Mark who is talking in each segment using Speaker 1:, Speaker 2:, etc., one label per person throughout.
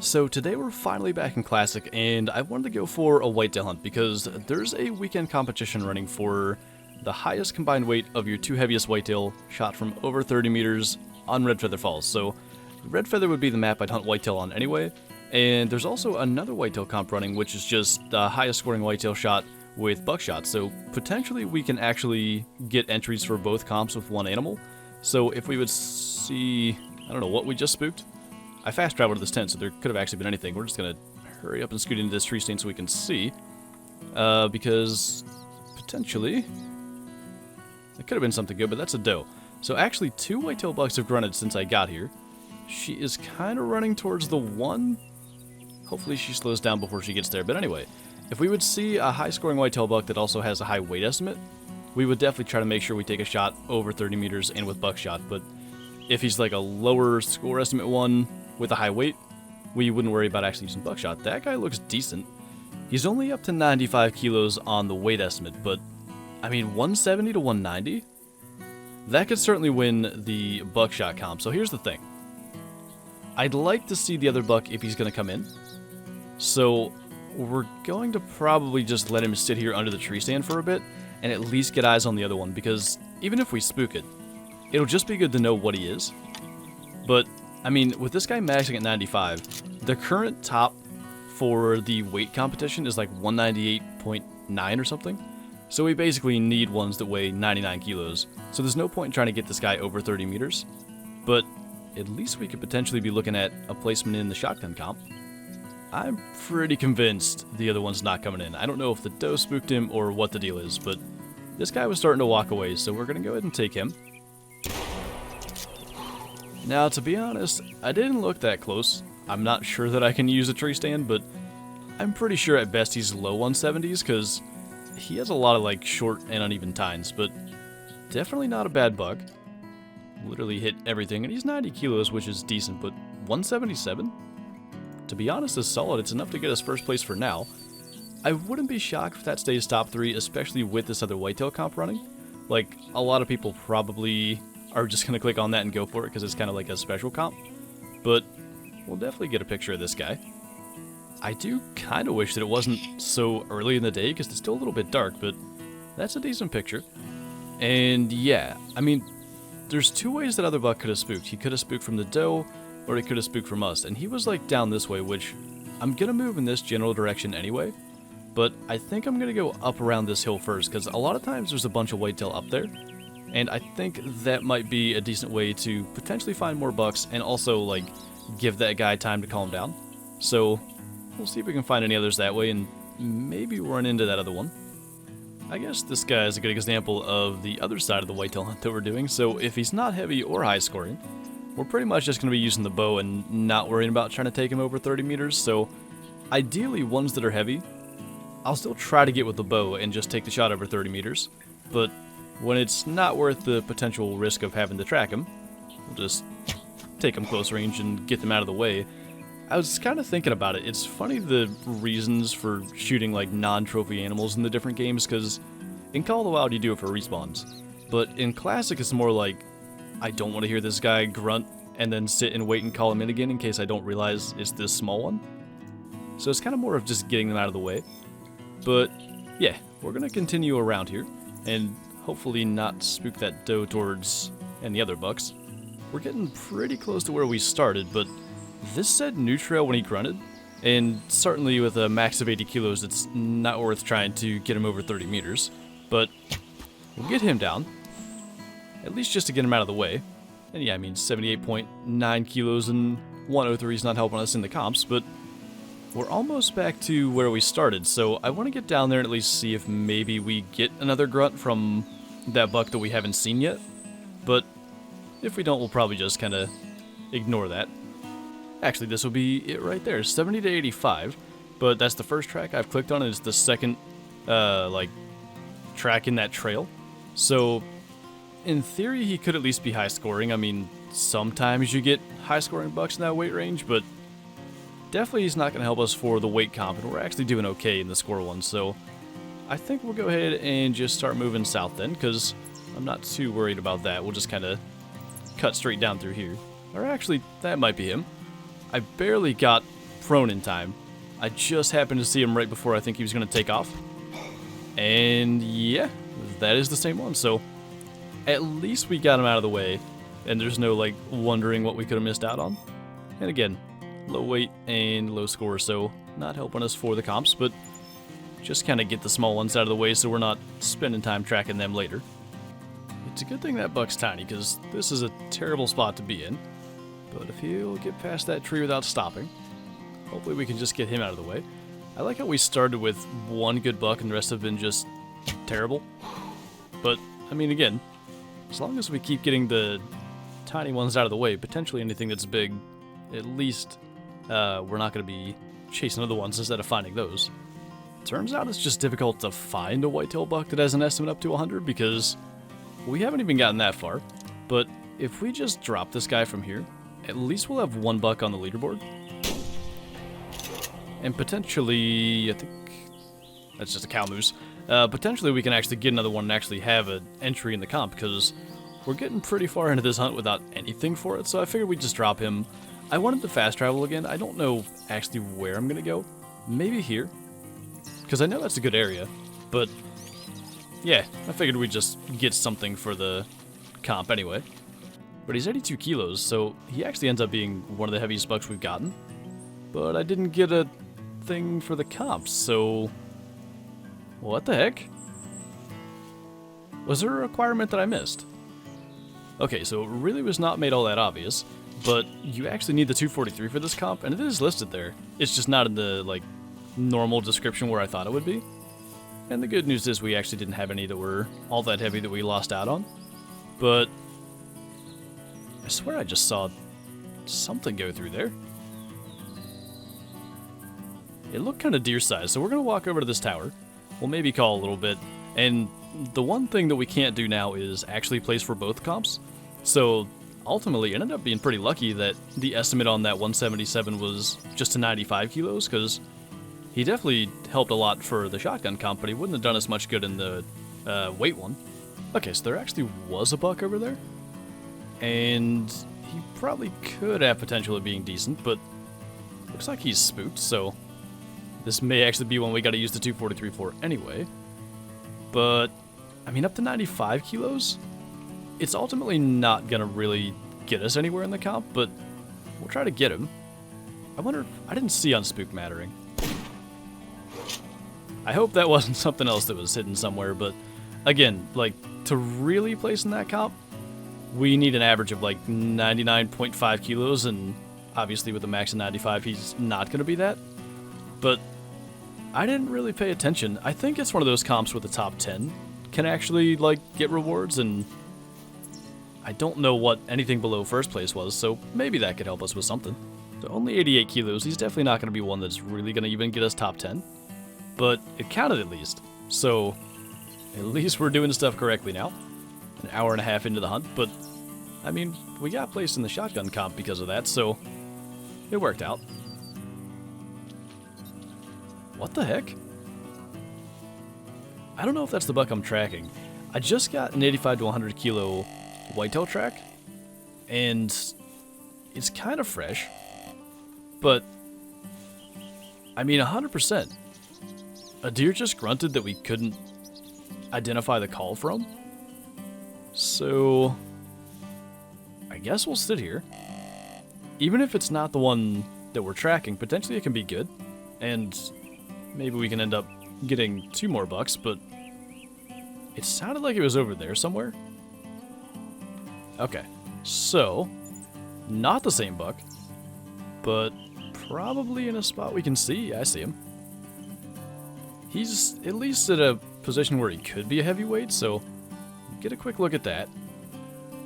Speaker 1: So today we're finally back in Classic, and I wanted to go for a whitetail hunt because there's a weekend competition running for the highest combined weight of your two heaviest whitetail shot from over 30 meters on Redfeather Falls. So Redfeather would be the map I'd hunt whitetail on anyway, and there's also another whitetail comp running, which is just the highest scoring whitetail shot with buckshot. So potentially we can actually get entries for both comps with one animal. So if we would see, I don't know what we just spooked. I fast traveled to this tent, so there could have actually been anything. We're just going to hurry up and scoot into this tree stand so we can see. Because potentially it could have been something good, but that's a doe. So actually 2 whitetail bucks have grunted since I got here. She is kind of running towards the one. Hopefully she slows down before she gets there. But anyway, if we would see a high-scoring whitetail buck that also has a high weight estimate, we would definitely try to make sure we take a shot over 30 meters and with buckshot. But if he's like a lower score estimate one with a high weight, we wouldn't worry about actually using buckshot. That guy looks decent. He's only up to 95 kilos on the weight estimate, but I mean 170 to 190? That could certainly win the buckshot comp. So here's the thing. I'd like to see the other buck if he's going to come in. So we're going to probably just let him sit here under the tree stand for a bit and at least get eyes on the other one, because even if we spook it, it'll just be good to know what he is. But I mean, with this guy maxing at 95, the current top for the weight competition is like 198.9 or something. So we basically need ones that weigh 99 kilos. So there's no point in trying to get this guy over 30 meters. But at least we could potentially be looking at a placement in the shotgun comp. I'm pretty convinced the other one's not coming in. I don't know if the doe spooked him or what the deal is, but this guy was starting to walk away, so we're going to go ahead and take him. Now, to be honest, I didn't look that close. I'm not sure that I can use a tree stand, but I'm pretty sure at best he's low 170s, because he has a lot of like short and uneven tines, but definitely not a bad buck. Literally hit everything, and he's 90 kilos, which is decent, but 177? To be honest, is solid. It's enough to get us first place for now. I wouldn't be shocked if that stays top 3, especially with this other whitetail comp running. Like, a lot of people probably are just going to click on that and go for it because it's kind of like a special comp. But we'll definitely get a picture of this guy. I do kind of wish that it wasn't so early in the day because it's still a little bit dark, but that's a decent picture. And yeah, I mean, there's 2 ways that other buck could have spooked. He could have spooked from the doe, or he could have spooked from us. And he was like down this way, which I'm going to move in this general direction anyway. But I think I'm going to go up around this hill first, because a lot of times there's a bunch of whitetail up there. And I think that might be a decent way to potentially find more bucks and also, like, give that guy time to calm down. So we'll see if we can find any others that way and maybe run into that other one. I guess this guy is a good example of the other side of the whitetail hunt that we're doing. So if he's not heavy or high scoring, we're pretty much just going to be using the bow and not worrying about trying to take him over 30 meters. So ideally, ones that are heavy, I'll still try to get with the bow and just take the shot over 30 meters. But when it's not worth the potential risk of having to track him, we'll just take them close range and get them out of the way. I was kind of thinking about it. It's funny the reasons for shooting like non-trophy animals in the different games, because in Call of the Wild you do it for respawns. But in Classic it's more like, I don't want to hear this guy grunt and then sit and wait and call him in again in case I don't realize it's this small one. So it's kind of more of just getting them out of the way. But yeah, we're going to continue around here and hopefully not spook that doe towards any other bucks. We're getting pretty close to where we started, but this said new trail when he grunted, and certainly with a max of 80 kilos it's not worth trying to get him over 30 meters, but we'll get him down, at least just to get him out of the way. And yeah, I mean 78.9 kilos and 103 is not helping us in the comps, but we're almost back to where we started, so I want to get down there and at least see if maybe we get another grunt from that buck that we haven't seen yet. But if we don't, we'll probably just kind of ignore that. Actually, this will be it right there, 70 to 85, but that's the first track I've clicked on, and it's the second, like, track in that trail. So, in theory, he could at least be high scoring. I mean, sometimes you get high scoring bucks in that weight range, but definitely he's not going to help us for the weight comp, and we're actually doing okay in the score one, so I think we'll go ahead and just start moving south then, because I'm not too worried about that. We'll just kind of cut straight down through here. Or actually, that might be him. I barely got prone in time. I just happened to see him right before I think he was going to take off. And yeah, that is the same one. So at least we got him out of the way. And there's no like wondering what we could have missed out on. And again, low weight and low score, so not helping us for the comps, but just kind of get the small ones out of the way so we're not spending time tracking them later. It's a good thing that buck's tiny, because this is a terrible spot to be in. But if he'll get past that tree without stopping, hopefully we can just get him out of the way. I like how we started with one good buck and the rest have been just terrible. But, I mean, again, as long as we keep getting the tiny ones out of the way, potentially anything that's big, at least we're not going to be chasing other ones instead of finding those. Turns out it's just difficult to find a whitetail buck that has an estimate up to 100 because we haven't even gotten that far. But if we just drop this guy from here, at least we'll have one buck on the leaderboard. And potentially, I think that's just a cow moose. Potentially we can actually get another one and actually have an entry in the comp because we're getting pretty far into this hunt without anything for it. So I figured we'd just drop him. I wanted to fast travel again. I don't know actually where I'm going to go. Maybe here. Because I know that's a good area. But yeah, I figured we'd just get something for the comp anyway. But he's 82 kilos, so he actually ends up being one of the heaviest bucks we've gotten. But I didn't get a thing for the comps, so what the heck? Was there a requirement that I missed? Okay, so it really was not made all that obvious, but you actually need the 243 for this comp, and it is listed there. It's just not in the, like, normal description where I thought it would be. And the good news is we actually didn't have any that were all that heavy that we lost out on. But I swear I just saw something go through there. It looked kind of deer-sized, so we're going to walk over to this tower. We'll maybe call a little bit. And the one thing that we can't do now is actually place for both comps. So ultimately, it ended up being pretty lucky that the estimate on that 177 was just to 95 kilos, because he definitely helped a lot for the shotgun comp, but he wouldn't have done as much good in the weight one. Okay, so there actually was a buck over there. And he probably could have potential of being decent, but looks like he's spooked, so this may actually be one we gotta use the 243 for anyway. But, I mean, up to 95 kilos, it's ultimately not gonna really get us anywhere in the comp, but we'll try to get him. I wonder if I didn't see on spook mattering. I hope that wasn't something else that was hidden somewhere, but again, like, to really place in that comp, we need an average of like 99.5 kilos, and obviously with a max of 95, he's not going to be that. But I didn't really pay attention. I think it's one of those comps where the top 10 can actually, like, get rewards, and I don't know what anything below first place was, so maybe that could help us with something. So only 88 kilos, he's definitely not going to be one that's really going to even get us top 10. But it counted at least, so at least we're doing stuff correctly now. An hour and a half into the hunt, but I mean, we got placed in the shotgun comp because of that, so it worked out. What the heck? I don't know if that's the buck I'm tracking. I just got an 85 to 100 kilo whitetail track, and it's kind of fresh, but I mean 100%. A deer just grunted that we couldn't identify the call from. So I guess we'll sit here. Even if it's not the one that we're tracking, potentially it can be good. And maybe we can end up getting 2 more bucks, but it sounded like it was over there somewhere. Okay, so not the same buck, but probably in a spot we can see. I see him. He's at least at a position where he could be a heavyweight, so get a quick look at that.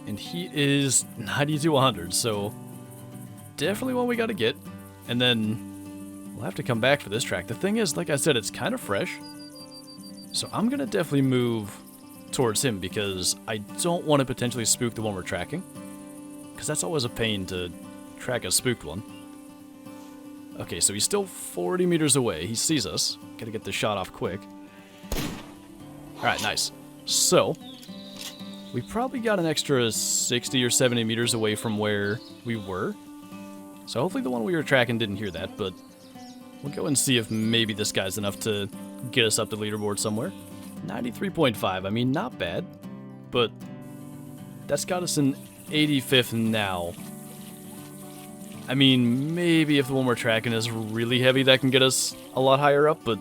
Speaker 1: And he is 90 to 100, so definitely one we gotta get. And then we'll have to come back for this track. The thing is, like I said, it's kind of fresh. So I'm gonna definitely move towards him because I don't want to potentially spook the one we're tracking. Because that's always a pain to track a spooked one. Okay, so he's still 40 meters away. He sees us. Gotta get this shot off quick. Alright, nice. So we probably got an extra 60 or 70 meters away from where we were. So hopefully the one we were tracking didn't hear that, but we'll go and see if maybe this guy's enough to get us up the leaderboard somewhere. 93.5, I mean, not bad, but that's got us in 85th now. I mean, maybe if the one we're tracking is really heavy, that can get us a lot higher up, but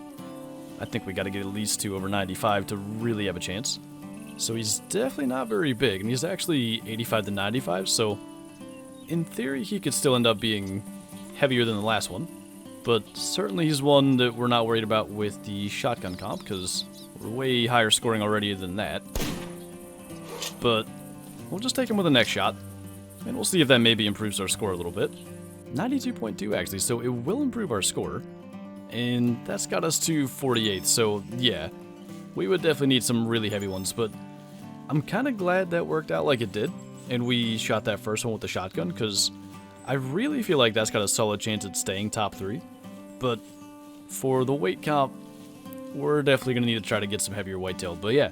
Speaker 1: I think we got to get at least 2 over 95 to really have a chance. So he's definitely not very big, and he's actually 85 to 95, so in theory he could still end up being heavier than the last one. But certainly he's one that we're not worried about with the shotgun comp, because we're way higher scoring already than that. But we'll just take him with the next shot, and we'll see if that maybe improves our score a little bit. 92.2 actually, so it will improve our score. And that's got us to 48th, so yeah, we would definitely need some really heavy ones, but I'm kind of glad that worked out like it did, and we shot that first one with the shotgun, because I really feel like that's got a solid chance at staying top 3. But for the weight comp, we're definitely going to need to try to get some heavier whitetail. But yeah,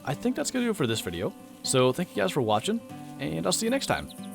Speaker 1: I think that's going to do it for this video. So thank you guys for watching, and I'll see you next time.